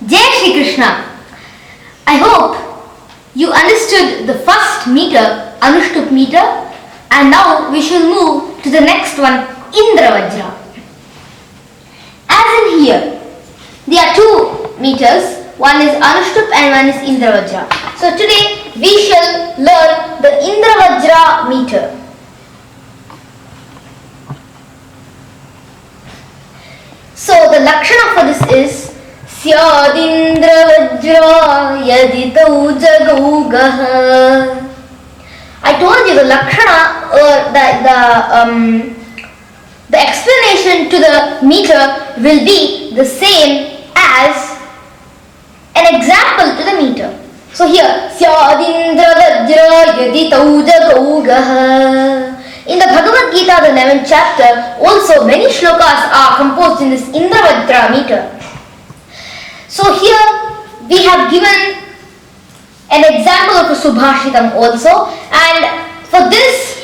Jai Shri Krishna. I hope you understood the first meter, Anushtup meter, and now we shall move to the next one, Indra vajra. As in here, there are two meters, one is Anushtup and one is Indra vajra. So today we shall learn the Indra vajra meter. So the lakshana for this is Syadindra vajra yaditau jagaugaha. I told you the lakshana or the explanation to the meter will be the same as an example to the meter. So here Syadindra vajra yaditau jagaugaha. In the Bhagavad Gita, the 11th chapter, also many shlokas are composed in this Indra vajra meter. So here we have given an example of a Subhashitam also, and for this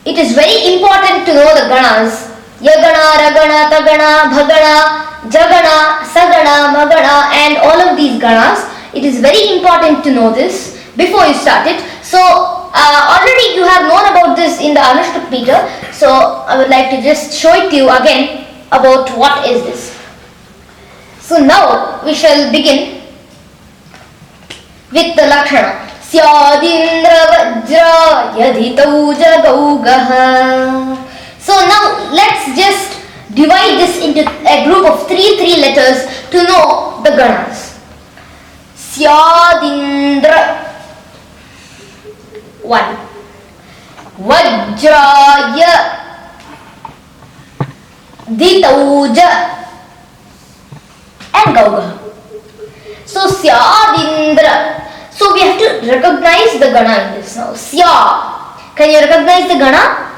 it is very important to know the ganas. Yagana, Ragana, Tagana, Bhagana, Jagana, Sagana, Magana, and all of these ganas. It is very important to know this before you start it. So already you have known about this in the Anushtup meter. So I would like to just show it to you again about what is this. So now we shall begin with the lakshana. Syadindra vajra yaditau jagaugaha. So now let's just divide this into a group of three letters to know the ganas. Syadindra 1. Vajraya ditauja and Gaugaha. So Syadindra. So we have to recognize the gana in this now. Sya. Can you recognize the gana?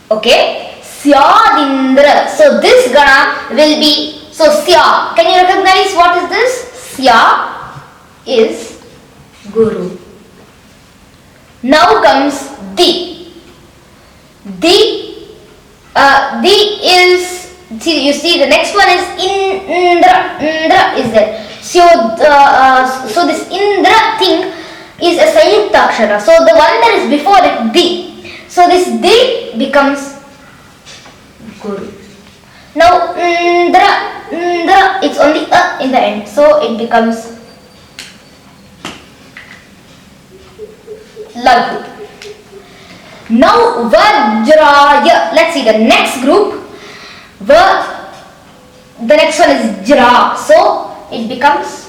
Okay. Syadindra. So this gana will be, so Sya. Can you recognize what is this? Sya is Guru. Now comes Di. Di is, you see the next one is Indra. Indra is there. So this Indra thing is a Sanyukta Akshara. So the one that is before it, Di. So this Di becomes Guru. Now Indra, it's only A in the end. So it becomes Laghu. Now Vajraya. Let's see the next group. The next one is Jra. So it becomes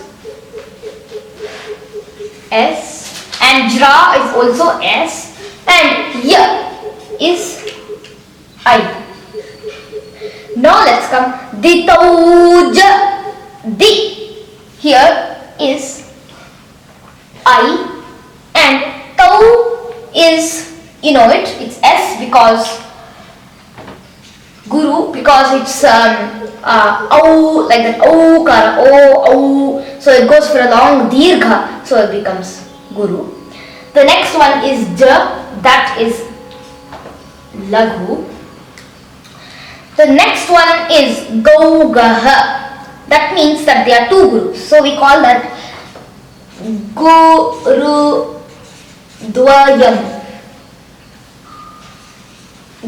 S. And Jra is also S. And Ya is I. Now let's come. Ditauja. Di here is I. And Tau is, you know it, it's S because Guru, because it's au, like that au kara, au, so it goes for a long dirgha, so it becomes Guru. The next one is Ja, that is Laghu. The next one is Gaugaha, that means that there are two Gurus, so we call that Guru Dvayam.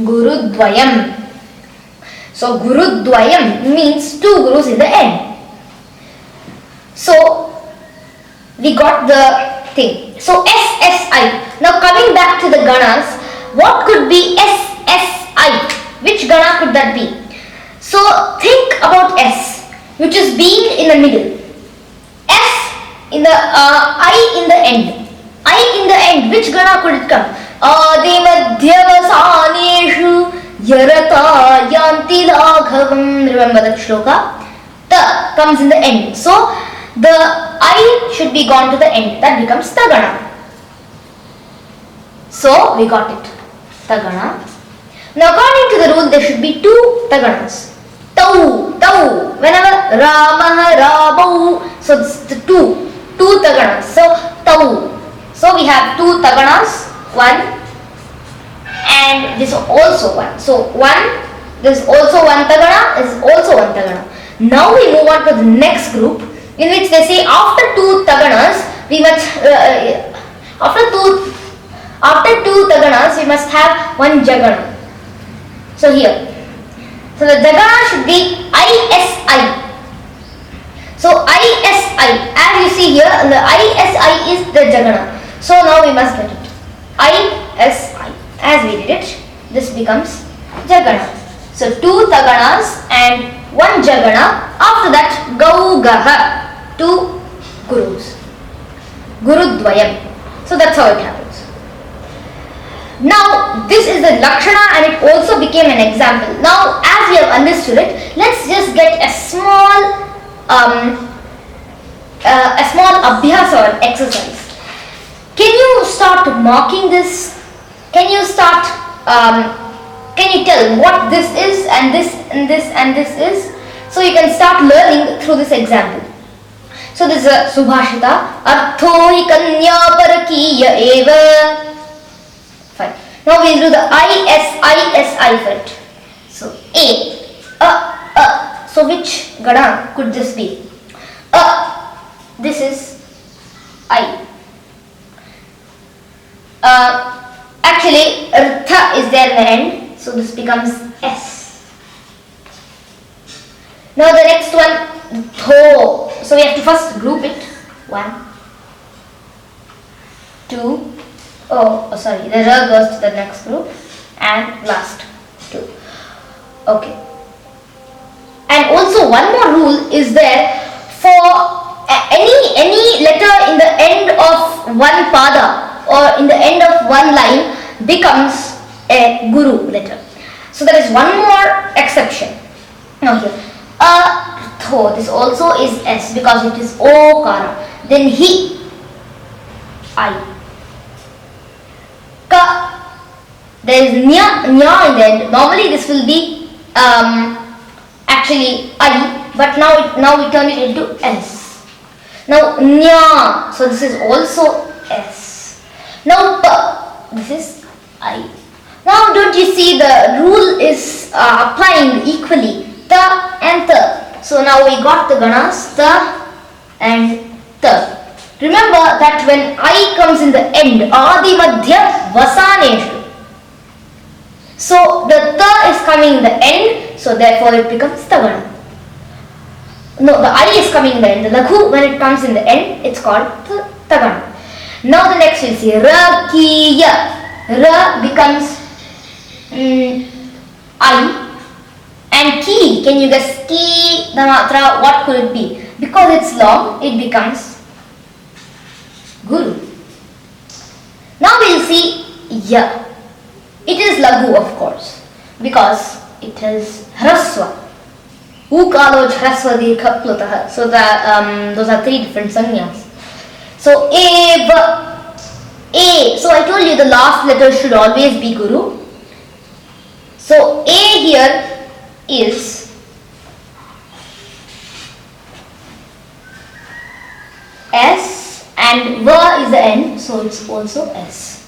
Guru Dvayam. So Guru Dvayam means two Gurus in the end. So we got the thing. So SSI. Now coming back to the ganas, what could be SSI? Which gana could that be? So think about S, which is being in the middle. S in the I in the end. I in the end, which gana could it come? Adimadhyavasaneshu yarata yanti laghavam. Remember that shloka? Ta comes in the end. So the I should be gone to the end. That becomes Tagana. So we got it. Tagana. Now according to the rule, there should be two Taganas. Tau. Whenever Ramaha, Rabau. So it's the two Taganas. So Tau. So we have two Taganas. One and this also one. So one, this is also one Tagana, this is also one Tagana. Now we move on to the next group, in which they say after two taganas we must after two taganas we must have one jagana. So here, so the jagana should be ISI. So ISI, as you see here, the ISI is the jagana. So now we must get it. ISI. As we did it, this becomes jagana. So two taganas and one jagana. After that, Gaugaha, two gurus. Gurudvayam. So that's how it happens. Now this is the Lakshana and it also became an example. Now as we have understood it, let's just get a small abhyasa or exercise. Can you start marking this? Can you start, can you tell what this is and this and this and this is? So you can start learning through this example. So this is a Subhashita. Artho hi kanya parakiya eva. Fine. Now we will do the ISI for it. So A. So which gana could this be? This is I. Actually, Rtha is there in the end, so this becomes S. Now the next one, Tho. So we have to first group it. 1, 2. Oh, sorry, the R goes to the next group, and last 2. Okay. And also one more rule is there for any letter in the end of one pada or in the end of one line becomes a guru letter. So there is one more exception. Now here, Tho, this also is S because it is Okara. Then Hi, I. Ka, there is Nya in the end. Normally this will be actually I, but now we turn it into S. Now Nya, so this is also S. Now Pa, this is I. Now don't you see the rule is applying equally, Ta and Ta. So now we got the ganas, Ta and Ta. Remember that when I comes in the end, Adi Madhya Vasaneshu. So the Ta is coming in the end, so therefore it becomes Tagana. No, the I is coming in the end. The Laghu, when it comes in the end, it's called Tagana. Now the next we'll see Ra, Ki, Ya. Ra becomes I. And Ki, can you guess Ki, the matra, what could it be? Because it's long, it becomes Guru. Now we'll see Ya. It is Laghu, of course, because it is Hraswa. Ukaloj Hraswa Dirgha Plutah. So those are 3 different sanyas. So A. So I told you the last letter should always be Guru. So A here is S and Va is the end, so it's also S.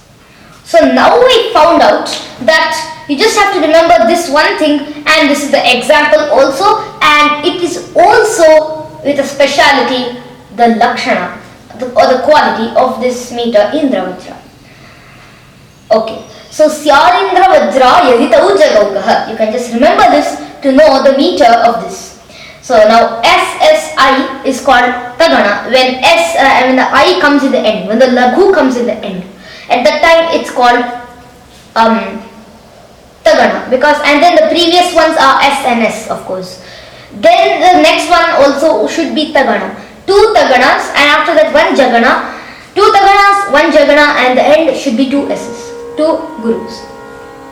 So now we found out that you just have to remember this one thing, and this is the example also, and it is also with a speciality, the Lakshana or the quality of this meter Indra vajra. Okay, so Syarindra vajra yaditau jagaugaha. You can just remember this to know the meter of this. So now SSI is called Tagana when when the I comes in the end, when the Laghu comes in the end. At that time it's called Tagana, because and then the previous ones are S and S, of course. Then the next one also should be Tagana. 2 Taganas and after that 1 Jagana. 2 Taganas, 1 Jagana, and the end should be 2 S's, 2 Gurus.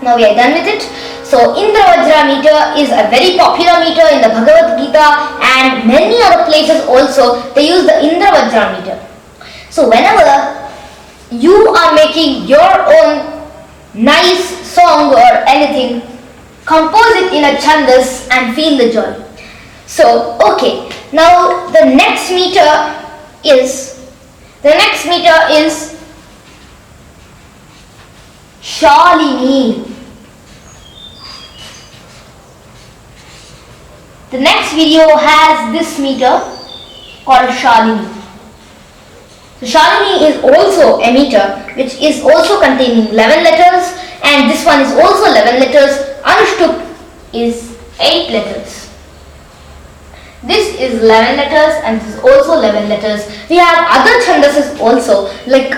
Now we are done with it. So Indra Vajra meter is a very popular meter in the Bhagavad Gita, and many other places also they use the Indra Vajra meter. So whenever you are making your own nice song or anything, compose it in a chandas and feel the joy. So okay, now the next meter is Shalini. The next video has this meter called Shalini. So Shalini is also a meter which is also containing 11 letters, and this one is also 11 letters. Anushtup is 8 letters. This is 11 letters and this is also 11 letters. We have other chandases also like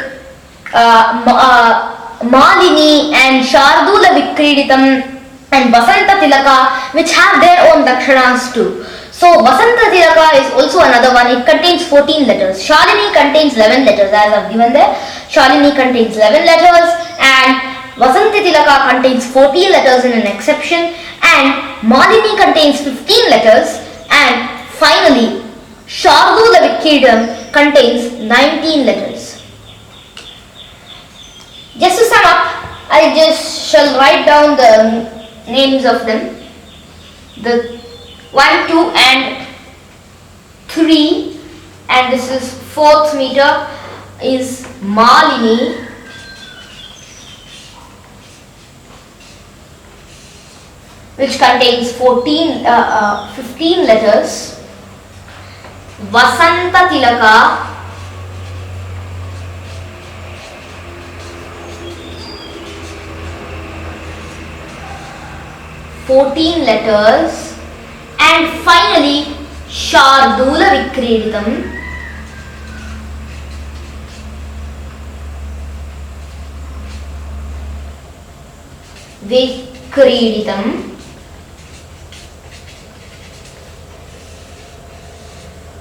Malini and Shardula Vikriditam and Vasanta Tilaka, which have their own dakshanas too. So Vasanta Tilaka is also another one. It contains 14 letters. Shalini contains 11 letters as I've given there. Shalini contains 11 letters and Vasanta Tilaka contains 14 letters in an exception, and Malini contains 15 letters, and finally Shardula Vikridam contains 19 letters. Just to sum up, I just shall write down the names of them. The 1, 2 and 3, and this is 4th meter is Malini, which contains 15 letters. Vasanta Tilaka, (14 letters), and finally Shardula Vikreditam,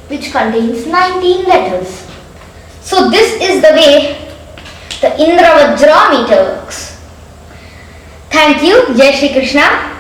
which contains 19 letters. So this is the way the Indra vajra meter works. Thank you. Jai Shri Krishna.